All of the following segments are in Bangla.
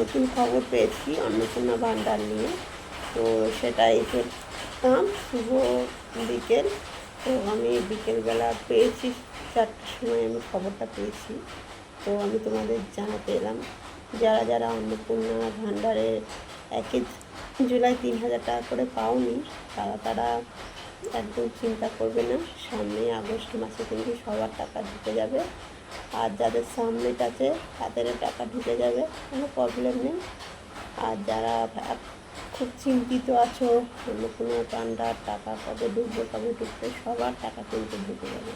নতুন খবর পেয়েছি অন্নপূর্ণা ভাণ্ডার নিয়ে। তো সেটাই পেলাম শুভ বিকেল। তো আমি বিকেলবেলা পেয়েছি, 4টার সময় আমি খবরটা পেয়েছি। তো আমি তোমাদের জানাতে এলাম, যারা যারা অন্নপূর্ণা ভাণ্ডারের 1 জুলাই 3,000 টাকা করে পাওনি, তারা একদম চিন্তা করবে না। সামনে আগস্ট মাসে কিন্তু সবার টাকা ঢুকে যাবে। আর যাদের সাবমিট আছে তাদেরও টাকা ঢুকে যাবে, কোনো প্রবলেম নেই। আর যারা খুব চিন্তিত আছো অন্নপূর্ণা ভাণ্ডার টাকা কবে ঢুকবে, সবার টাকা কিন্তু ঢুকে যাবে।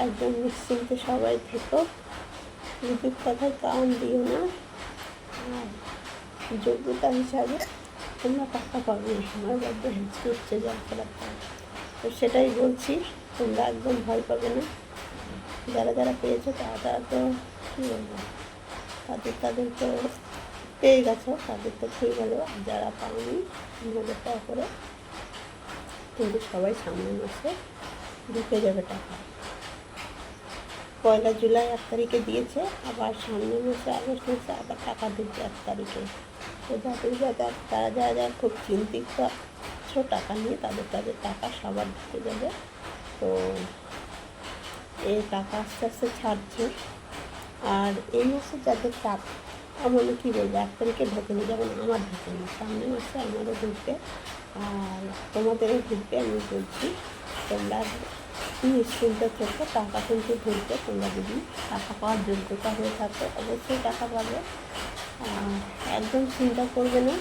একদম নিশ্চিন্তে সবাই থেকো, নিজের কথায় কান দিও না। আর যোগ্যতা হিসাবে তোমরা টাকা পাবে, আমার বড্ড হেঁচকি উঠছে জল খেলার পর। তো সেটাই বলছি, তোমরা একদম ভয় পাবে না। যারা যারা পেয়েছো তারা তো কী বলবো, তাদের তো পেয়ে গেছো, তাদের তো খেয়ে গেল। আর যারা পাওনি 3,000 টাকা করে, কিন্তু সবাই সামনের মাসে ঢুকে যাবে টাকা। 1 জুলাই 1 তারিখে দিয়েছে, আবার সামনের মাসে আগস্ট মাসে আবার টাকা ঢুকবে 1 তারিখে। তো তারা যারা খুব চিন্তিত আছো টাকা নিয়ে, তাদের টাকা সবার ঢুকে যাবে। তো এই টাকা আস্তে আস্তে ছাড়ছে। আর এই মাসে যাদের টাকা মানে কী বলবো, 1 তারিখে ঢোকেনি, যেমন আমার ঢোকেনি, সামনের মাসে আমারও ঢুকবে আর তোমাদেরও ঢুকবে। আমি বলছি তোমরা নিশ্চিন্ত থেকো, টাকা কিন্তু ঢুকবে। তোমরা যদি টাকা পাওয়ার যোগ্যতা হয়ে থাকো অবশ্যই টাকা পাবে। আর একদম চিন্তা করবে না।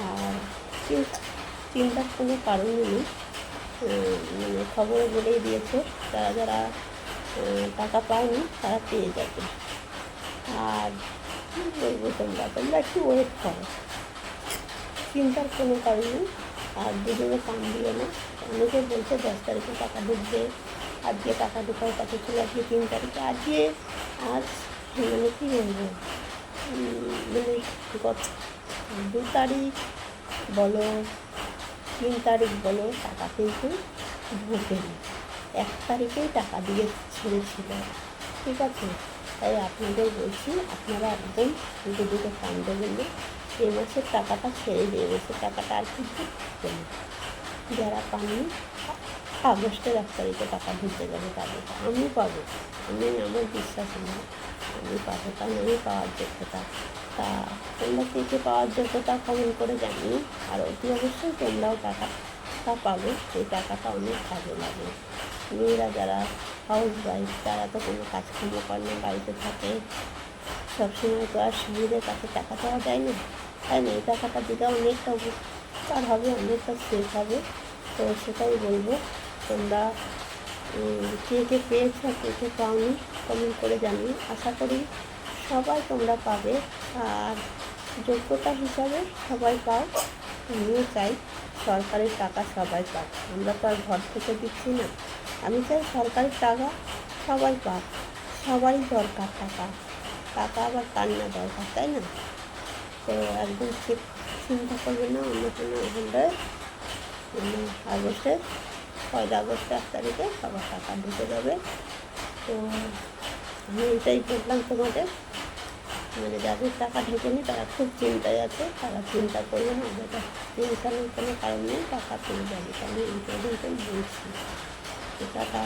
আর চিন্তার কোনো কারণই নেই। মানে খবরে বলেই দিয়েছে, যারা যারা টাকা পায়নি তারা পেয়ে যাবে। আর কী বলবো, তোমরা একটু ওয়েট করো, চিন্তার কোনো কারণ নেই। আর দুজনে কান দিও না। অনেকে বলছে 10 তারিখে টাকা ঢুকবে, আজকে টাকা ঢোকার কথা ছিল আজকে 3 তারিখে। আজ মানে কী বলবো, মানে গত 2 তারিখ বলো 3 তারিখ বলো, টাকা কিন্তু ঢোকেনি। 1 তারিখেই টাকা দিয়ে ছেড়েছিল, ঠিক আছে? তাই আপনাদের বলছি, আপনারা একদম দুটো কান দেবেন না। এই মাসের টাকাটা ছেড়ে দিয়ে, মাসের টাকাটা আর কিন্তু ঢুকবে না। যারা পাননি আগস্টের 1 তারিখে টাকা ঢুকে যাবে তাদের। আমি পাবো, আমার বিশ্বাস নেই আমি পাবো, কারণ আমি পাওয়ার যোগ্যতা। তা তোমরা কে পাওয়ার যোগ্যতা কমেন্ট করে জানিও। আর অতি অবশ্যই তোমরাও টাকাটা পাবে। এই টাকাটা অনেক কাজে লাগে। মেয়েরা যারা হাউস ওয়াইফ, তারা তো কোনো কাজকর্ম করে না, বাড়িতে থাকে, সবসময় তো আর স্বামীদের কাছে টাকা পাওয়া যায় না, তাই না? এই টাকাটা দিলে অনেকটা উপকার হবে, অনেকটা সেফ হবে। তো সেটাই বলবো, তোমরা কে পেয়েছো, কে পাওনি কমেন্ট করে জানিও। আশা করি সবাই তোমরা পাবে। আর যোগ্যতা হিসাবে সবাই পাও, আমিও চাই সরকারের টাকা সবাই পাক। আমরা তো আর ঘর থেকে দিচ্ছি না। আমি চাই সরকারের টাকা সবাই পাক, সবারই দরকার টাকা। টাকা আবার কার না দরকার, তাই না? তো একদম চিন্তা করবে না। অন্নপূর্ণা ভাণ্ডার আগস্টের 1 আগস্ট 1 তারিখে সবার টাকা ঢুকে যাবে। তো আমি এটাই বললাম তোমাদের, মানে যাদের টাকা ঢোকেনি তারা খুব চিন্তায় আছে, তারা চিন্তা করবে না। ওদের চিন্তার কোনো কারণ নেই, টাকা পেয়ে যাবে। আমি এই পর্যন্তই বলছি। টাকা